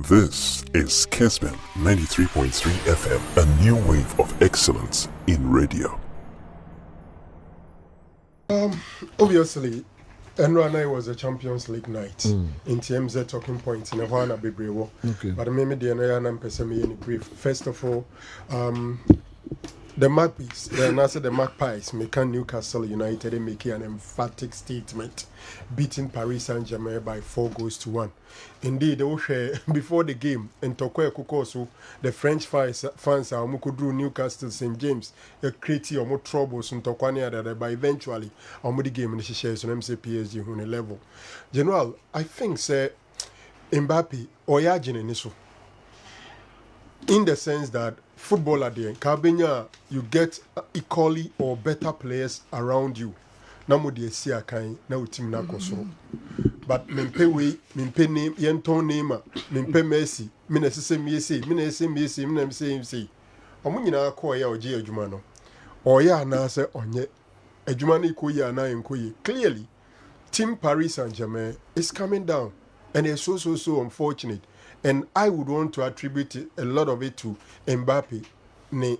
This is Kessben 93.3 FM, a new wave of excellence in radio. Obviously, Enrana was a Champions League night in TMZ talking points in Havana Bibrewo. Okay. But maybe the Enrana Pesemi in brief. First of all, the Magpies make Newcastle United making an emphatic statement, beating Paris Saint-Germain by 4-1. Indeed, before the game, in Tokwe Kukosu, the French fans are Mukudru Newcastle St. James, a creative or more troubles in Tokwania, but eventually, the game in the shares on MC PSG on a level. General, I think, say, Mbappe or Yajin Nisu. In the sense that football at the end, Kabenya, you get equally or better players around you. Namudi Sia Kai, now team Nakoso. But Mimpe name, Yenton name, Mimpe Messi, Minnesota Messi, Omunina Koya or Gia Jumano. Or ya Nasa Onye, a Jumani Koya na and Koye. Clearly, Team Paris Saint Germain is coming down, and it's so unfortunate. And I would want to attribute a lot of it to Mbappe, ne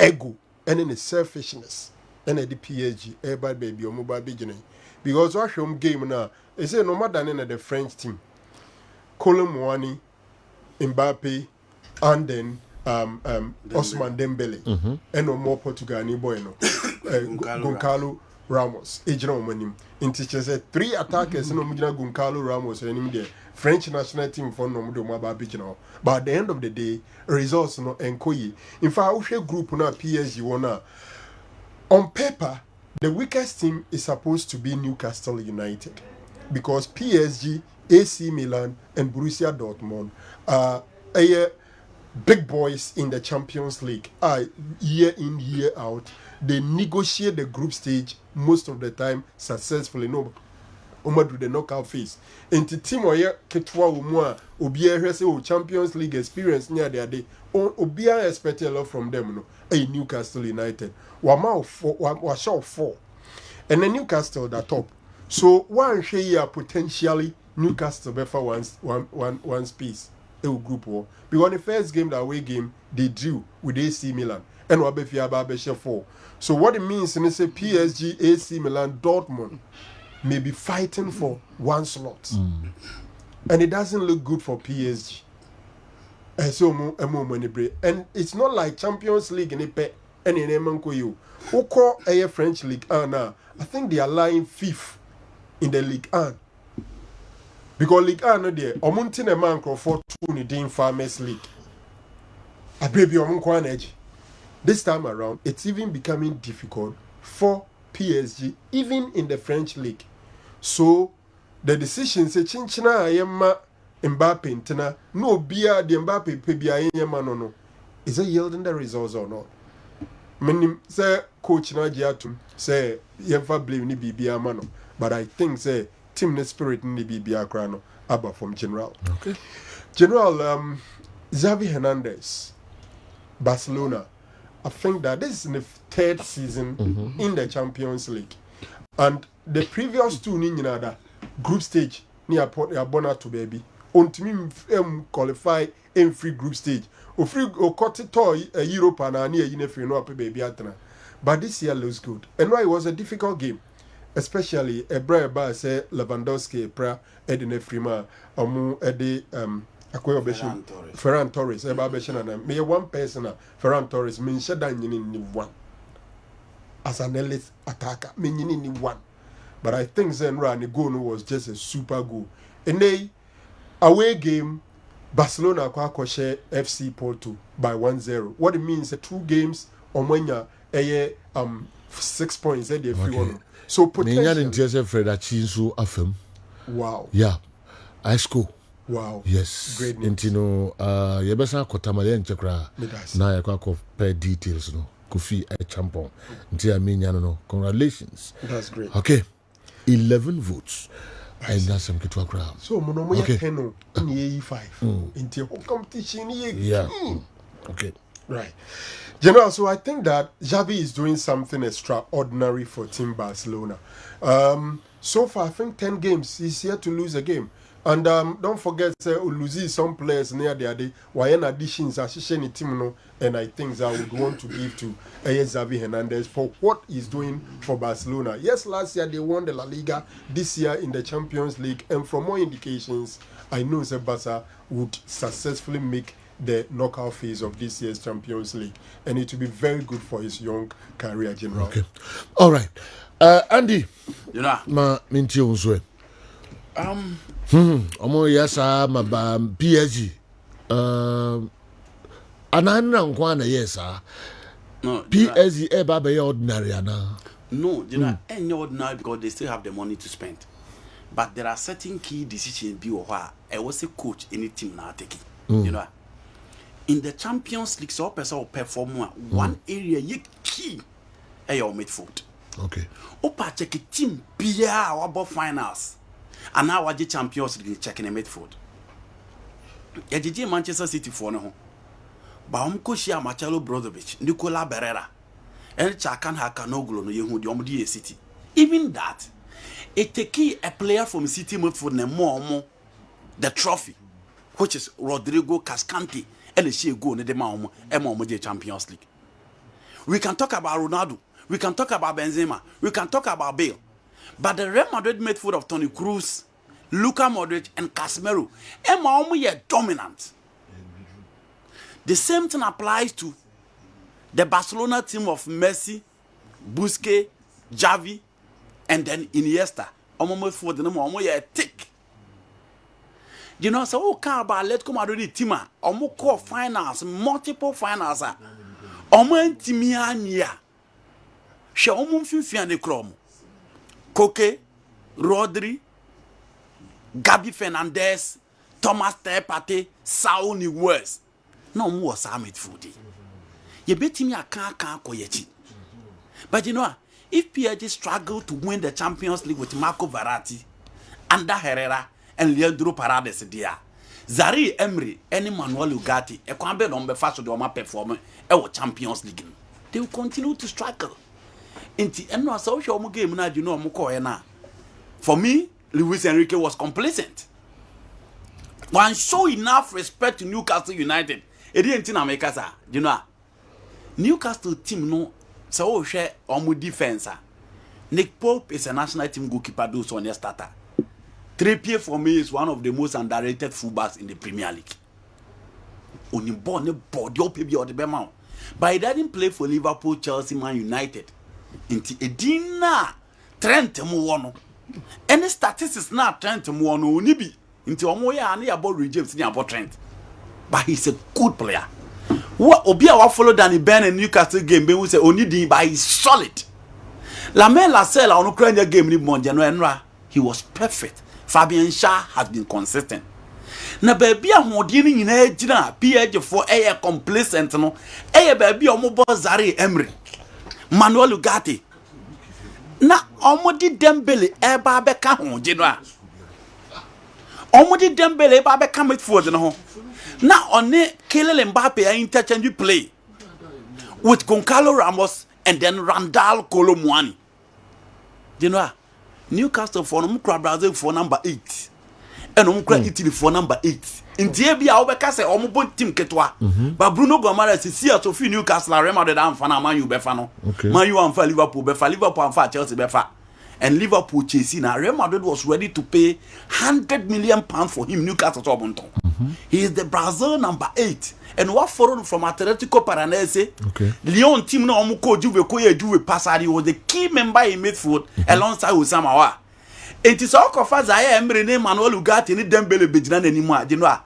ego, and the selfishness, and the PSG, everybody baby or mobile beginning. Because our home game now is no more than in the French team. Colomwani, Mbappe, and then Osman Dembele, and no more Portugal, ni boy no, Goncalo Ramos, Ejino Manim. In teachers, 3 attackers, no Mujina Goncalo Ramos, and him there. French national team for no more. But at the end of the day, results no enkoyi. In fact, our group na PSG wana. On paper, the weakest team is supposed to be Newcastle United, because PSG, AC Milan, and Borussia Dortmund are big boys in the Champions League. Year in, year out, they negotiate the group stage most of the time successfully. No. Omadu the knockout phase. Into team oye ketwa umwa obiya say Champions League experience near their day. Obiya expect a lot from them no. Newcastle United. Wa show 4. And then Newcastle the top. So one share potentially Newcastle better one space. Group war. Because the first game, the away game, they drew with AC Milan. And Wabefia Babesha 4. So what it means in say PSG, AC Milan, Dortmund may be fighting for one slot. And it doesn't look good for PSG. And it's not like Champions League in Epe and in Emankoyo. Who call a French League now? I think they are lying 5th in the League 1. Because League 1 no there, Omuntin a man for 2 in the Farmers League. A baby Omunkwan edge. This time around, it's even becoming difficult for PSG, even in the French League. So the decision say chinchina ayema Mbappe intina no bia the Mbappe pebia ayema no. Is it yielding the results or not? Meaning say coach na giatum say yemfa blame ni bibia mano. But I think say team ne spirit ni bibia krano aba from General. Okay. General Xavi Hernandez, Barcelona. I think that this is the 3rd season in the Champions League. And the previous 2 in the group stage near Bona to baby. On team qualify in free group stage. Or free or cut it toy a Europe and near Unifree no baby atana. But this year looks good. And why it was a difficult game. Especially a brave bar say Lewandowski, pra Edine Frima, Amu Edi Ferran Torres, and me one person, Ferran Torres, mean Shadan in one. As an elite attacker, meaning in one. But I think Zenra Nigono was just a super goal. And they away game, Barcelona share FC Porto by 1-0. What it means 2 games on when you 6 points at the free. So potentially. Wow. Yeah. I score. Wow. Yes. Great. Intino yebesa kotamale nchekra. Na yakwa per details no. Kofi a champion. Ntia minyano no. Congratulations. That's great. Okay. 11 votes. And that's some kitwa crowd. So monomo okay. 10 in 5. Into competition yeah. Okay. Right. General, so I think that Xavi is doing something extraordinary for Team Barcelona. So far, I think 10 games, he's here to lose a game. And don't forget, losing some players near the day. Why an additions are any team no, and I think I would want to give to Xavi Hernandez for what he's doing for Barcelona. Yes, last year they won the La Liga. This year in the Champions League, and from more indications, I know that Barca would successfully make the knockout phase of this year's Champions League, and it will be very good for his young career general. Okay, all right, Andy. You know, Ma minti unzwe. Omo yasa ma ba PSG. Anana nkwana yesa. no, PSG e ba be ordinary ana. no, you know, any ordinary because they still have the money to spend. But there are certain key decisions be or why I was a coach any team now taking. You know, in the Champions League, so person will perform one area you key your midfield. Okay. Opa check a team Pia about finals. And now what the Champions League checking a midfield. Yeah, Manchester City for no. Baumko Shia Marcelo Brozovic, Nicola Barrera, and Chakan Hakanoglu no Yehudi City. Even that, it take a player from City midfield and more the trophy, which is Rodrigo Cascante, and she go in the Maumo and Champions League. We can talk about Ronaldo. We can talk about Benzema. We can talk about Bale. But the Real Madrid midfield of Toni Kroos, Luka Modric, and Casemiro, are dominant. The same thing applies to the Barcelona team of Messi, Busquets, Xavi, and then Iniesta. Midfield, the are thick. You know, so okay about Atletico Madrid team, call finals, multiple finals. Timia. She finfin de krom. Koke, Rodri, Gabi Fernandez, Thomas Tepate, Saul Niguez. No more summit foodie. You bet me a can't koyechi. But you know, if PSG struggle to win the Champions League with Marco Verratti, Ander Herrera, and Leandro Paredes there, Zari Emery, any Manuel Ugarte, a Kwambe number fast to the performer, Champions League. They will continue to struggle. And no social game now, you know, Mukoena. For me, Luis Enrique was complacent. One show enough respect to Newcastle United. It didn't make us, you know. Newcastle team no so share on defense. Nick Pope is a national team goalkeeper, those on your starter. Trippier for me is one of the most underrated fullbacks in the Premier League. Only born a body or the Bema. But he didn't play for Liverpool, Chelsea, Man United. Into a dinner, Trent Muono. Any statistics now Trent Muono Nibi into Omoya and about James about Trent. But he's a good player. What Obia follow Danny Ben and Newcastle game, we say only D, but he's solid. Lamel Lascelles on Ukraine game in Mondiano, he was perfect. Fabian Shah has been consistent. Na baby a modini in a gina, PH for a complacent no, a baby o mo Zari Emery. Manuel Ugarte. Na omodi Dembele e ba beka ho gina. Omodi Dembele e ba beka midfield no ho. Na one Kylian Mbappe a interchange play with Goncalo Ramos and then Randall Kolo Muani. You know, Newcastle for Brazil for number 8. And Italy for number 8. In Diabia, Obeka say, Omo team Ketwa. But Bruno Gomares is here to feel Newcastle, Real Madrid, and Fana, Man U Befano. Man U and Liverpool, Liverpool and Chelsea Befa. And Liverpool chasing. Real Madrid was ready to pay £100 million for him, Newcastle Tobonton. He is the Brazil number 8. And what followed from Atletico Paranaense, Lyon team no Omuko Juve Passari was the key member in midfield alongside Osama. It is all of us. I am renamed Manuel Ugarte and Dembele Bejina anymore. You know,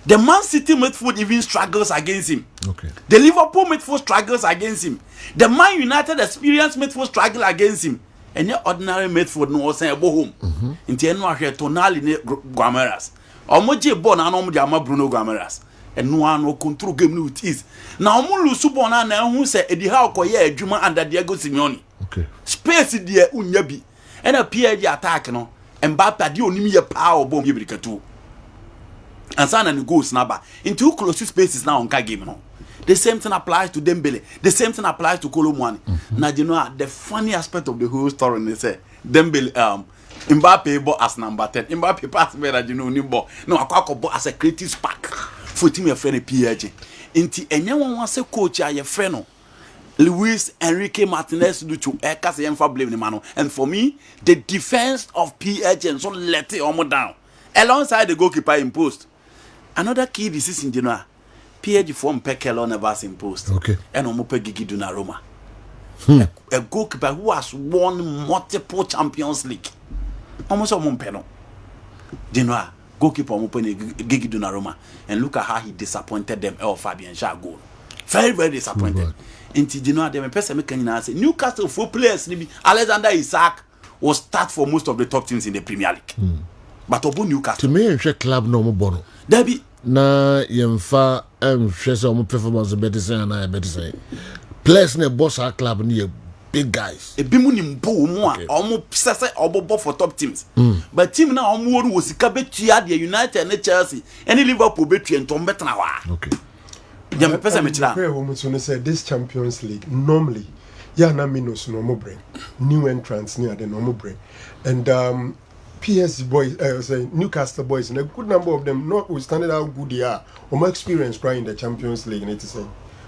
the Man City midfield even struggles against him. The Liverpool midfield struggles against him. The Man United experienced midfield struggle against him. And your ordinary midfield no was saying go home. In the end, we Tonali Guamaras. Omoji born and Omoji Bruno Guamaras. And no one will control game with ease. Now, Mulu Subona and who said Eddie Howe Koye Juma under Diego Simeone. Space dear Unyabi. And a PSG attack no. And Mbappe di only a power bomb you too. And San and go snapper in two close spaces now on game no. The same thing applies to Dembele. The same thing applies to Kolo Muani. Now you know the funny aspect of the whole story is Dembele Mbappe ball as number 10. Mbappe pass better than no ball. No, I ball as a creative spark. For team your friend PG. Inti enye wan se coach a your friend no. Luis Enrique Martinez do to Eka say emfa blame the man. And for me, the defense of PG and so let it almost down. Alongside the goalkeeper imposed. Another key decision, you know, PG form Pekelo never imposed. Okay. And Omope Gigi Donnarumma. A goalkeeper who has won multiple Champions League. Almost a Mompeno. You know, goalkeeper Omope Gigi Donnarumma. And look at how he disappointed them. El Fabian Shah goal. Very, very disappointed. Into you know, them person making say Newcastle 4 players, Alexander Isak will start for most of the top teams in the Premier League. But Obu Newcastle. To me, a club no more bono. Debbie. Na yemfa shesa omo performance better say na better say players na boss our club ni big guys e bimu ni mbo mu a omo sese obobo for top teams but team na omo woru wosika betua the United and Chelsea and Liverpool betua ntom betena wa okay dem pesa me tira where we so say this Champions League normally ya na minus no mo brain new entrants near the normal brain and PSG boys, say Newcastle boys, and a good number of them, notwithstanding how good they are, or more experience right in the Champions League, and it is.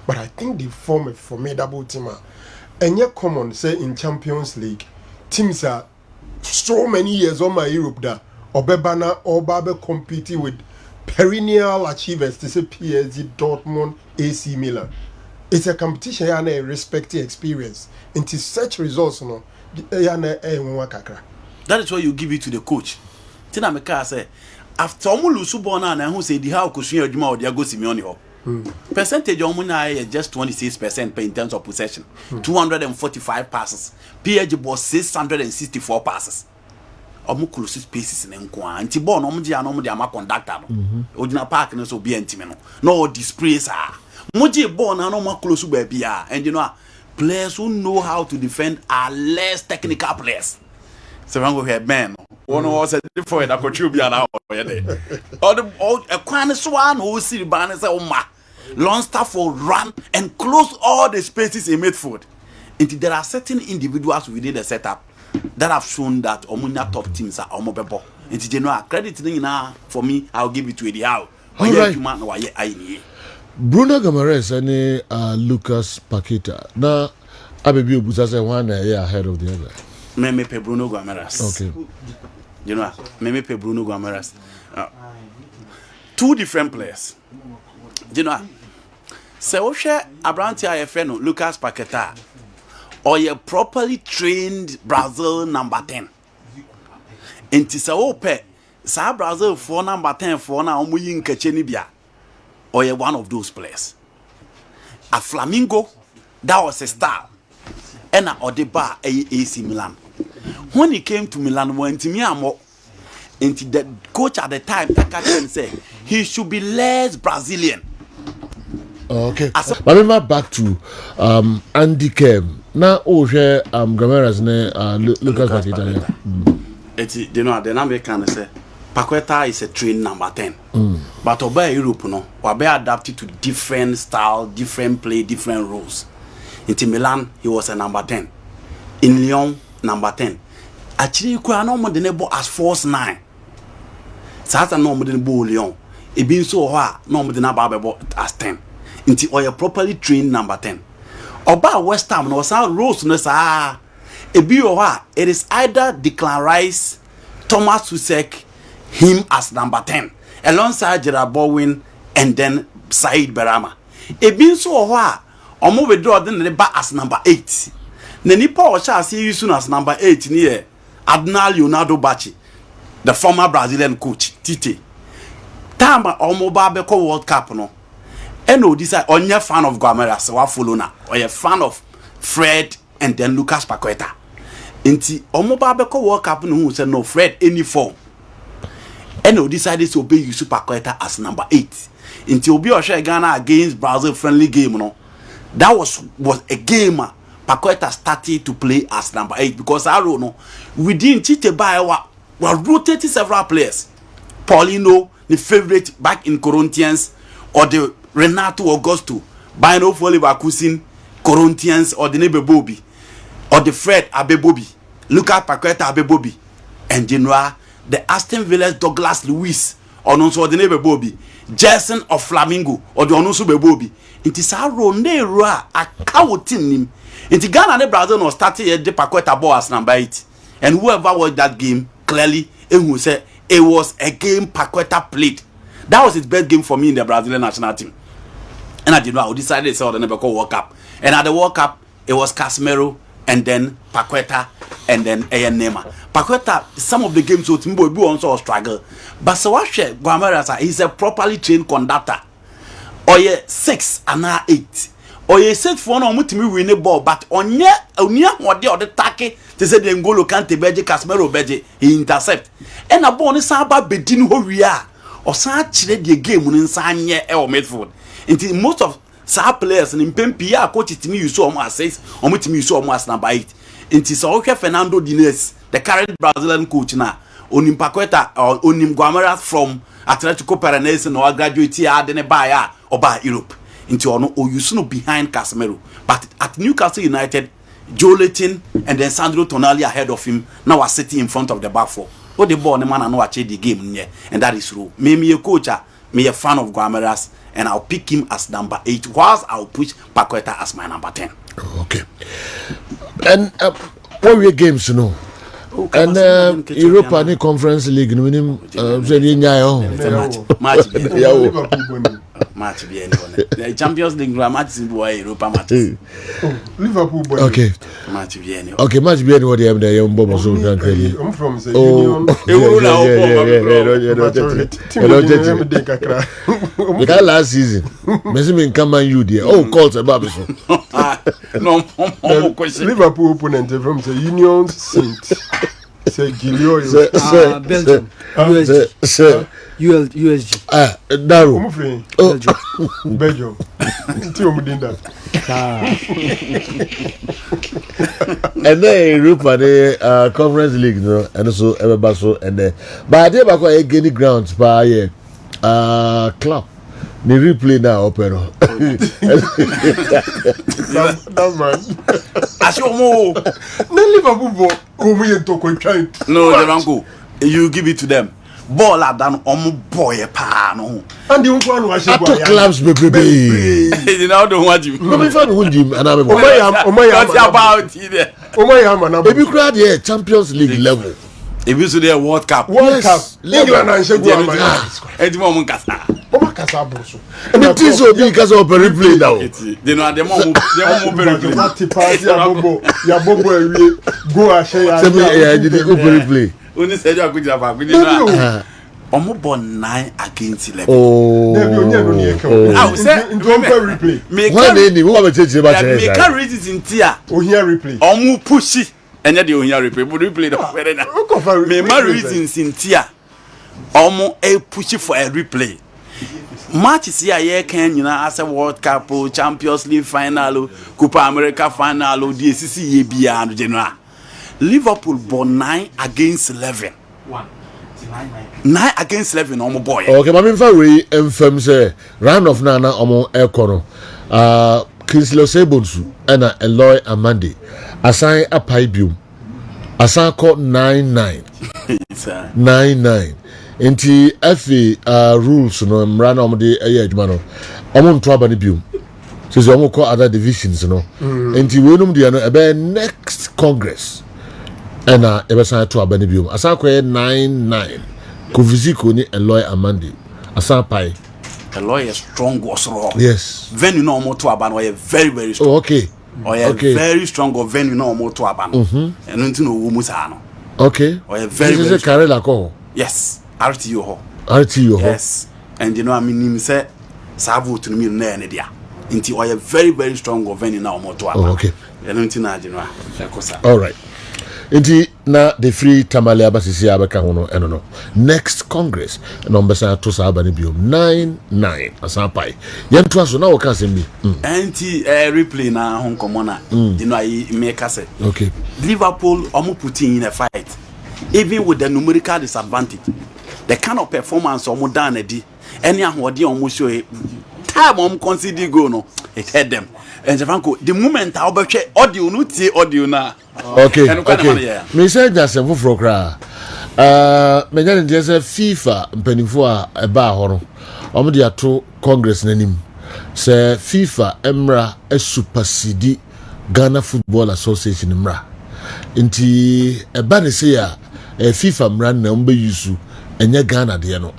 But I think they form a formidable team. And yet, common say in Champions League, teams are so many years on my Europe that Obebana or Babe competing with perennial achievers. They say PSG, Dortmund, AC Milan. It's a competition and a respected experience. Into such results, no, that is why you give it to the coach. Tina Meka say after omu lusu bona na who say the how kusua adwuma o dia go Simeone ho. Percentage omu na is just 26% in terms of possession. 245 passes. PSG ball 664 passes. Omu close spaces na nko anti ball no omu dia no omu dia ma conductor no. Ojina park no so be antime no. No displays ah. Moji ball na no ma close ba bia and you know players who know how to defend are less technical players. So I'm going to have man. One was a different that could be an hour. All a quan swan who see the banner say, oh, ma, Longstaff will run and close all the spaces in midfield. Until there are certain individuals within the setup that have shown that Omunia top teams are omobebo. Until you know, credit for me, I'll give it to Eddie Howe. All right. Bruno Guimaraes and Lucas Paqueta. Now, Abebi Obuza say one year ahead of the other. Me pe Bruno Guimaraes. Okay. You know, me pe Bruno Guimaraes. Two different players. You know, so we share Abranti Ayefeno, Lucas Paqueta, or a properly trained Brazil number 10. And tisa ope, sa Brazil for number 10 for na omu yin kechenibia, or one of those players. A Flamingo, that was a star. And a Odeba AC Milan. When he came to Milan, went to Miamo, and the coach at the time, said he should be less Brazilian. Okay. But remember back to Andy KERM. Now, Guimaraes Lucas Paqueta. It's you know the American say Paqueta is a trained number 10. But obey Europe no, we be adapted to different style, different play, different rules. In Milan, he was a number 10. In Lyon, number 10. Actually, you could no more than as force 9. So that's no more than Lyon. It being so hard, no more than as 10. Until you properly trained number 10. About West Ham, no sound rules no sa. It is either Declan Rice, Thomas Tuchel, him as number 10, alongside Gerard Bowen, and then Said Berama. It being so hard. Omo withdraw then the back as number 8. Nenipa Osha see you soon as number 8 near Adnal Leonardo Bachi, the former Brazilian coach, Tite. Tama Omo Babeko World Cup no. Eno decide on your fan of Guimaraes wa follow na or a fan of Fred and then Lucas Paqueta. Inti Omo Babeko World Cup no who said no Fred any form. Eno decided to obey Yusuf Paqueta as number 8. Inti Obi Osha Ghana against Brazil friendly game no. That was a game Paqueta started to play as number 8 because I don't know within Tite Bayewa were rotating several players. Paulino, the favorite back in Corinthians, or the Renato Augusto, Bino Folivacusin, Corinthians, or the Nebe Bobby, or the Fred Abebobi, Lucas Paqueta Abebobi, and general the Aston Villa's Douglas Lewis or non so the neighbor Bobby Jason of Flamingo or the onusu Bobby it is a ronera a cowotin him into Ghana the Brazil no started the Paqueta ball as number 8 and whoever watched that game clearly who said it was a game Paqueta played. That was his best game for me in the Brazilian national team. And I did know I decided to say the never call World Cup. And at the World Cup, it was Casemiro and then Paqueta and then Ayan Neymar. Paqueta, some of the games with Timbo also struggle. But so what Guamarasa, he's a properly trained conductor. Or 6 and now 8. Or you said for no mutimi win a ball, but on what the tacky to say the Ngolo Kante Beji Casemiro Beji, he intercept. And a bonus about Bedin who we are. Or such the game when inside near our midfield. Until most of our players and in Pempia coach it to me you saw almost 6 or me to me you saw almost number 8. Until so Fernando Diniz, the current Brazilian coach now, Onim Paqueta or Onim Guamaras from Atletico Paranaense or graduate here then buy or by Europe. Into or you soon behind Casemiro. But at Newcastle United, Joe Leighton and then Sandro Tonali ahead of him now are sitting in front of the back four. What the ball, the man, I know I change the game, yeah, and that is true. Me a coach, me a fan of Guamaras, and I'll pick him as number 8, whilst I'll push Paqueta as my number 10. Okay. And what were games, you know? Okay, and European Conference League, no minimum, match be anyone. The Champions League match is boy Europa matches. Liverpool boy. Okay. Match be anyone. Okay, match be anyone. They have the young bomb so clearly. I'm from the Union. Because last season, Messi come and you there. Oh, calls about so. No question. Liverpool opponent from the Union Saint. Say Gilio. Belgium. USG. Daru. Belgium. And then Europa the Conference League, no, and also everybody so and then. But they back on gaining grounds by club. The replay now open. That man. Ashomo. No Liverpool. No, they don't go. You give it to them. Ball are done boy pa no. And the one was clubs baby. You know don't want you. No be fan win him and I'm about it. Baby crowd here Champions League level. If you see the World Cup. England and Shegu Edmond Kasa. And it is so big because of a replay now. They know the mom go a share. Replay. Only said you could have Omo born 9 against 11. Oh. I will say replay. Make a reason in Tia. Oh, here replay. Omo pushy. And yet you hear replay. But replay the very now. Me my reasons in Tia. Omo a pushy for a replay. Matches here can you know as a World Cup, Champions League final, Copa America final, DCC and general. Liverpool born 9 against 11. 9 against 11 on my boy. Okay, my main favorite FM say round of Nana omo Ekono. Kingsley Sebonsu and Eloy Amandi. Assign a pibium. Assign called 9-9. 9-9. Inti FA rules no run on the ejumano. Omo ntwa ni bium. Says omo call other divisions no. Inti we num dia no ebe next Congress. And ebesan to abanibium asan koye 9-9 ko physical ni Eloy Amandi asan pai Eloy is strong was raw. Yes Venue no more to aban or very very strong. Oh, okay very strong or venue no more to aban and nothing no musa no okay or very this is a Karela ko yes RTO ho yes and you know I mean him say savu to me na ne dia nti or very very strong or venue no more to aban okay and nothing na you know all right. Inti na the free tamale abasisi abeka hono eno no next Congress no mbesa to sa abani biom 9-9 asampai yentu aso na woka sembi anti replay na hon komona you know I make say okay Liverpool omo putting in a fight even with the numerical disadvantage the kind of performance omo dan edi any ahode omo show time omo concede goal no it hurt them and Franco the moment I obehwe audio no tie audio na okay me say just for kra menya ne say FIFA mpanimfo a eba ho no omo de ato Congress nanim say FIFA emra supersede Ghana Football Association mra nti eba ne say a FIFA mra na mbe yusu enye Ghana de no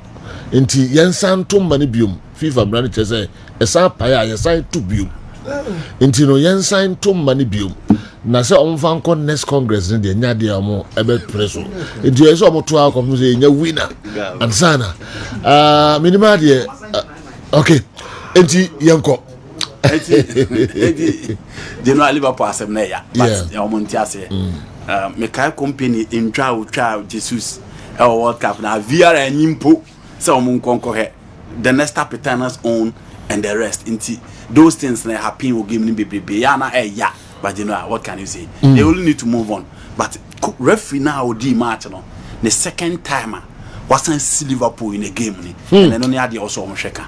nti yensan to mane biom FIFA mra ne say esa paya yensan to biom nti no yensan to mane biom na se omfa nko next Congress ne de nya de omo ebe preso nti eso omo to akọ say nya winner ansana minima de okay nti yenko General Liverpool asem na ya but ya omo nti ase me kai company in twa Jesus World Cup na VR nyimpo se omo nkonko he the next Capitain's own and the rest into those things na happen will give me baby ya na ya but you know what can you say they only need to move on but referee now di match no the second timer wasn't see Liverpool in a game ni and then only had also omo sheka